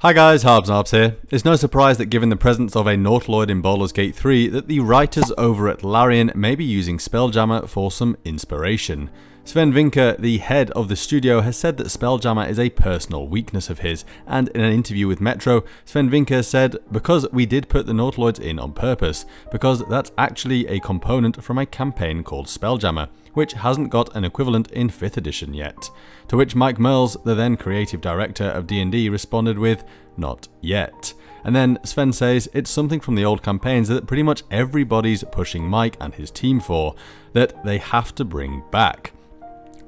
Hi guys, Harbs Narbs here. It's no surprise that given the presence of a Nautiloid in Baldur's Gate 3 that the writers over at Larian may be using Spelljammer for some inspiration. Sven Vinker, the head of the studio, has said that Spelljammer is a personal weakness of his, and in an interview with Metro, Sven Vinker said, "Because we did put the Nautiloids in on purpose, because that's actually a component from a campaign called Spelljammer, which hasn't got an equivalent in 5th edition yet." To which Mike Merles, the then creative director of D&D, responded with, "Not yet." And then Sven says it's something from the old campaigns that pretty much everybody's pushing Mike and his team for, that they have to bring back.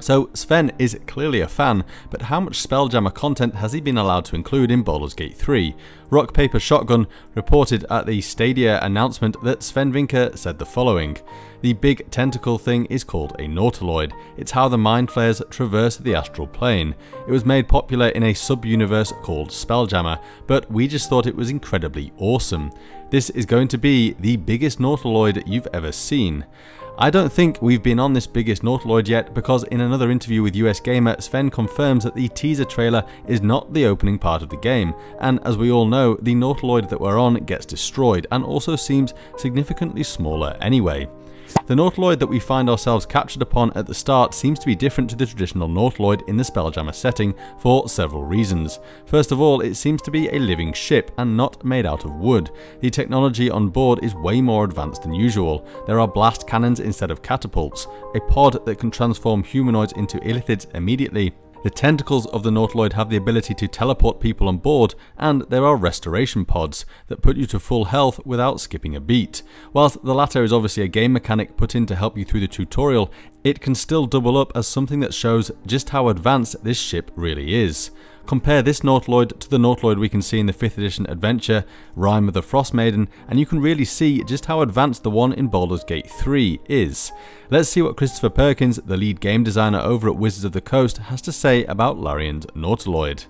So Sven is clearly a fan, but how much Spelljammer content has he been allowed to include in Baldur's Gate 3? Rock Paper Shotgun reported at the Stadia announcement that Sven Vinker said the following: "The big tentacle thing is called a Nautiloid. It's how the Mind Flayers traverse the astral plane. It was made popular in a sub-universe called Spelljammer, but we just thought it was incredibly awesome. This is going to be the biggest Nautiloid you've ever seen." I don't think we've been on this biggest Nautiloid yet, because in another interview with US Gamer, Sven confirms that the teaser trailer is not the opening part of the game, and as we all know, the Nautiloid that we're on gets destroyed and also seems significantly smaller anyway. The Nautiloid that we find ourselves captured upon at the start seems to be different to the traditional Nautiloid in the Spelljammer setting for several reasons. First of all, it seems to be a living ship and not made out of wood. The technology on board is way more advanced than usual. There are blast cannons instead of catapults, a pod that can transform humanoids into Illithids immediately. The tentacles of the Nautiloid have the ability to teleport people on board, and there are restoration pods that put you to full health without skipping a beat. Whilst the latter is obviously a game mechanic put in to help you through the tutorial, it can still double up as something that shows just how advanced this ship really is. Compare this Nautiloid to the Nautiloid we can see in the 5th edition adventure, Rime of the Frost Maiden, and you can really see just how advanced the one in Baldur's Gate 3 is. Let's see what Christopher Perkins, the lead game designer over at Wizards of the Coast, has to say about Larian's Nautiloid.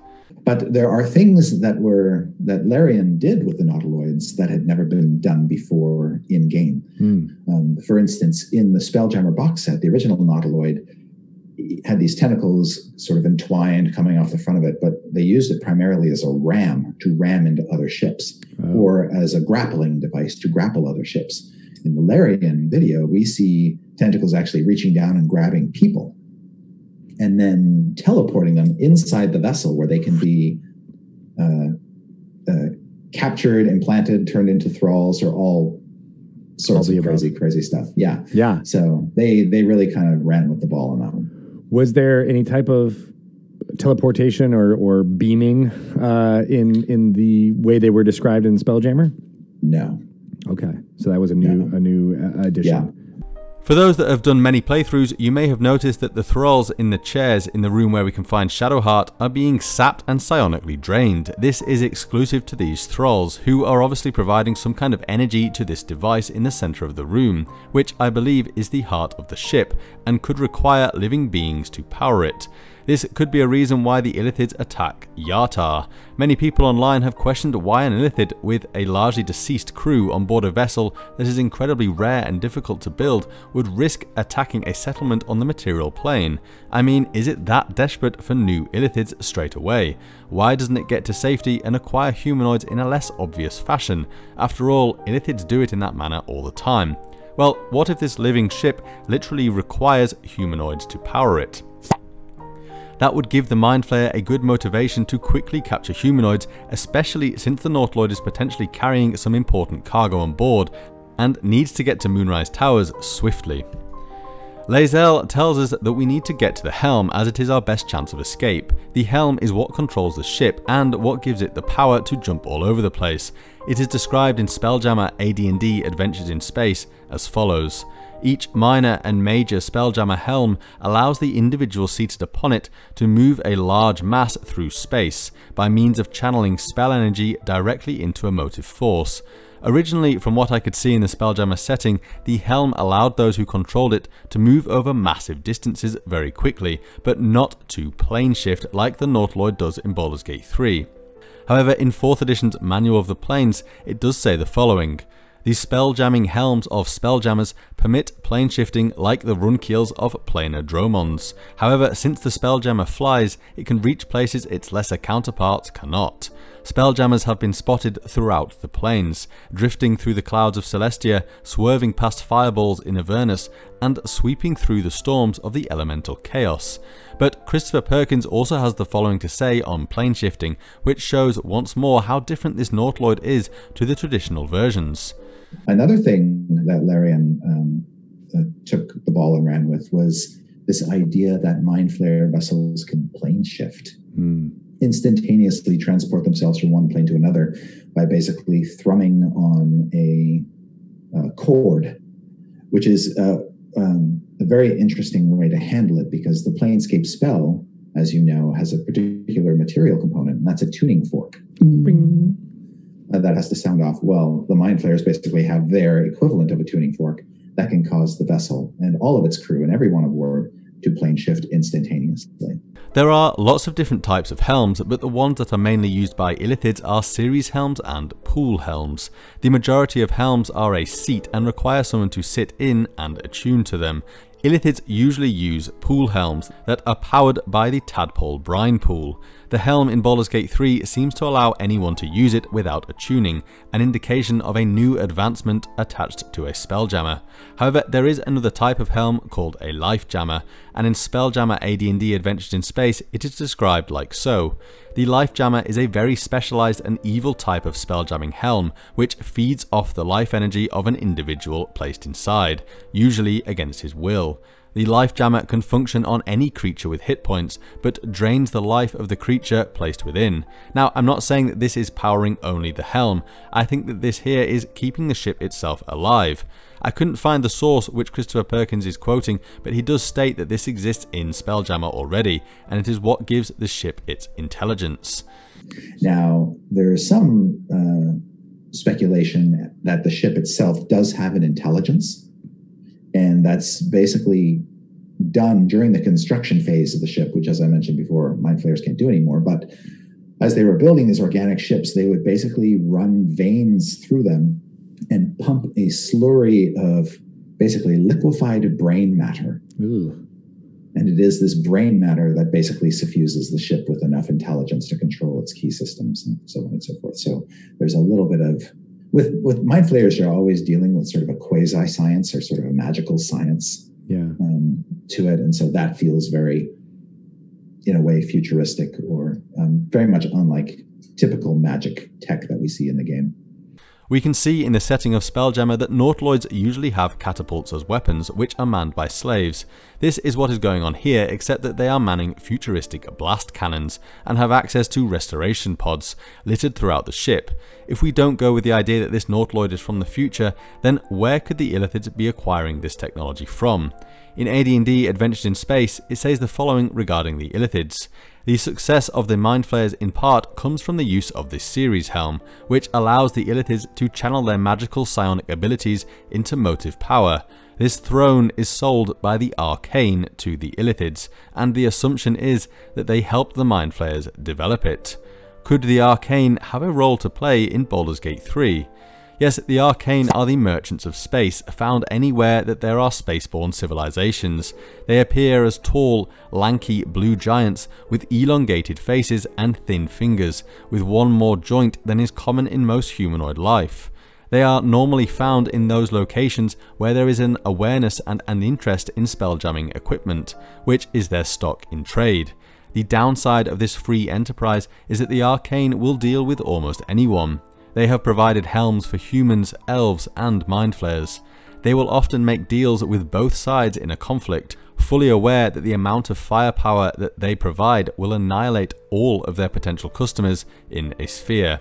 But there are things that Larian did with the Nautiloids that had never been done before in game. For instance, in the Spelljammer box set, the original Nautiloid had these tentacles sort of entwined coming off the front of it, but they used it primarily as a ram to ram into other ships, or as a grappling device to grapple other ships. In the Larian video, we see tentacles actually reaching down and grabbing people and then teleporting them inside the vessel where they can be captured, implanted, turned into thralls, or all sorts of crazy stuff. Yeah. So they really kind of ran with the ball on that one. Was there any type of teleportation or beaming in the way they were described in Spelljammer? No. Okay, so that was a new addition. Yeah. For those that have done many playthroughs, you may have noticed that the thralls in the chairs in the room where we can find Shadowheart are being sapped and psionically drained. This is exclusive to these thralls, who are obviously providing some kind of energy to this device in the center of the room, which I believe is the heart of the ship, and could require living beings to power it. This could be a reason why the Illithids attack Yartar. Many people online have questioned why an Illithid with a largely deceased crew on board a vessel that is incredibly rare and difficult to build would risk attacking a settlement on the material plane. I mean, is it that desperate for new Illithids straight away? Why doesn't it get to safety and acquire humanoids in a less obvious fashion? After all, Illithids do it in that manner all the time. Well, what if this living ship literally requires humanoids to power it? That would give the Mind Flayer a good motivation to quickly capture humanoids, especially since the Nautiloid is potentially carrying some important cargo on board and needs to get to Moonrise Towers swiftly. Lae'zel tells us that we need to get to the Helm as it is our best chance of escape. The Helm is what controls the ship and what gives it the power to jump all over the place. It is described in Spelljammer AD&D Adventures in Space as follows: "Each minor and major Spelljammer helm allows the individual seated upon it to move a large mass through space by means of channeling spell energy directly into a motive force. Originally, from what I could see in the Spelljammer setting, the helm allowed those who controlled it to move over massive distances very quickly, but not to plane shift like the Nautiloid does in Baldur's Gate 3. However, in 4th edition's Manual of the Planes, it does say the following: "The spelljamming helms of spelljammers permit plane shifting like the runkeels of planar dromons. However, since the spelljammer flies, it can reach places its lesser counterparts cannot. spelljammers have been spotted throughout the planes, drifting through the clouds of Celestia, swerving past fireballs in Avernus, and sweeping through the storms of the elemental chaos. But Christopher Perkins also has the following to say on plane shifting, which shows once more how different this Nautiloid is to the traditional versions. Another thing that Larian took the ball and ran with was this idea that Mind Flayer vessels can plane shift, instantaneously transport themselves from one plane to another by basically thrumming on a cord, which is a very interesting way to handle it, because the Planescape spell, as you know, has a particular material component, and that's a tuning fork. That has to sound off. Well, the Mind Flayers basically have their equivalent of a tuning fork that can cause the vessel and all of its crew and everyone aboard to plane shift instantaneously. There are lots of different types of helms, but the ones that are mainly used by Illithids are series helms and pool helms. The majority of helms are a seat and require someone to sit in and attune to them. Illithids usually use pool helms that are powered by the Tadpole Brine Pool. The helm in Baldur's Gate 3 seems to allow anyone to use it without attuning, an indication of a new advancement attached to a spelljammer. However, there is another type of helm called a life jammer, and in Spelljammer AD&D Adventures in Space it is described like so. The life jammer is a very specialized and evil type of spelljamming helm, which feeds off the life energy of an individual placed inside, usually against his will. The life jammer can function on any creature with hit points, but drains the life of the creature placed within. Now, I'm not saying that this is powering only the helm. I think that this here is keeping the ship itself alive. I couldn't find the source which Christopher Perkins is quoting, but he does state that this exists in Spelljammer already, and it is what gives the ship its intelligence. Now, there's some speculation that the ship itself does have an intelligence, and that's basically done during the construction phase of the ship, which, as I mentioned before, Mind Flayers can't do anymore. But as they were building these organic ships, they would basically run veins through them and pump a slurry of basically liquefied brain matter. Ooh. And it is this brain matter that basically suffuses the ship with enough intelligence to control its key systems and so on and so forth. So there's a little bit of, with Mind Flayers, you're always dealing with sort of a quasi-science or sort of a magical science to it. And so that feels very, in a way, futuristic or very much unlike typical magic tech that we see in the game. We can see in the setting of Spelljammer that Nautiloids usually have catapults as weapons, which are manned by slaves. This is what is going on here, except that they are manning futuristic blast cannons, and have access to restoration pods, littered throughout the ship. If we don't go with the idea that this Nautiloid is from the future, then where could the Illithids be acquiring this technology from? In AD&D Adventures in Space, it says the following regarding the Illithids. The success of the Mind Flayers in part comes from the use of this series helm, which allows the Illithids to channel their magical psionic abilities into motive power. This throne is sold by the Arcane to the Illithids, and the assumption is that they helped the Mind Flayers develop it. Could the Arcane have a role to play in Baldur's Gate 3? Yes, the Arcane are the merchants of space, found anywhere that there are spaceborne civilizations. They appear as tall, lanky blue giants with elongated faces and thin fingers, with one more joint than is common in most humanoid life. They are normally found in those locations where there is an awareness and an interest in spelljamming equipment, which is their stock in trade. The downside of this free enterprise is that the Arcane will deal with almost anyone. They have provided helms for humans, elves, and Mind Flayers. They will often make deals with both sides in a conflict, fully aware that the amount of firepower that they provide will annihilate all of their potential customers in a sphere.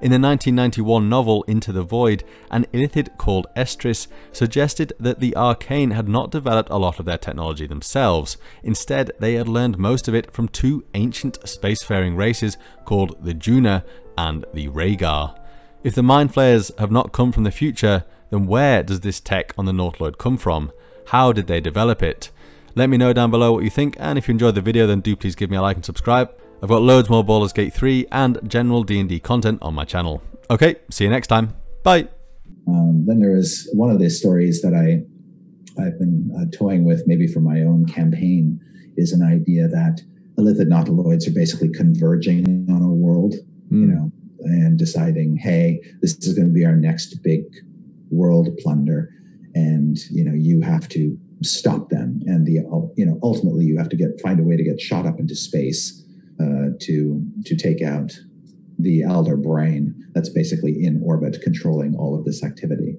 In the 1991 novel Into the Void, an Illithid called Estris suggested that the Arcane had not developed a lot of their technology themselves. Instead, they had learned most of it from two ancient spacefaring races called the Juna and the Rhaegar. If the Mind Flayers have not come from the future, then where does this tech on the Nautiloid come from? How did they develop it? Let me know down below what you think, and if you enjoyed the video then do please give me a like and subscribe. I've got loads more Baldur's Gate 3 and general D&D content on my channel. Okay, see you next time. Bye! Then there is one of the stories that I've been toying with, maybe for my own campaign, is an idea that Illithid Nautiloids are basically converging on a world. You know, and deciding, hey, this is going to be our next big world plunder, and you have to stop them, and ultimately you have to find a way to get shot up into space to take out the elder brain that's basically in orbit controlling all of this activity.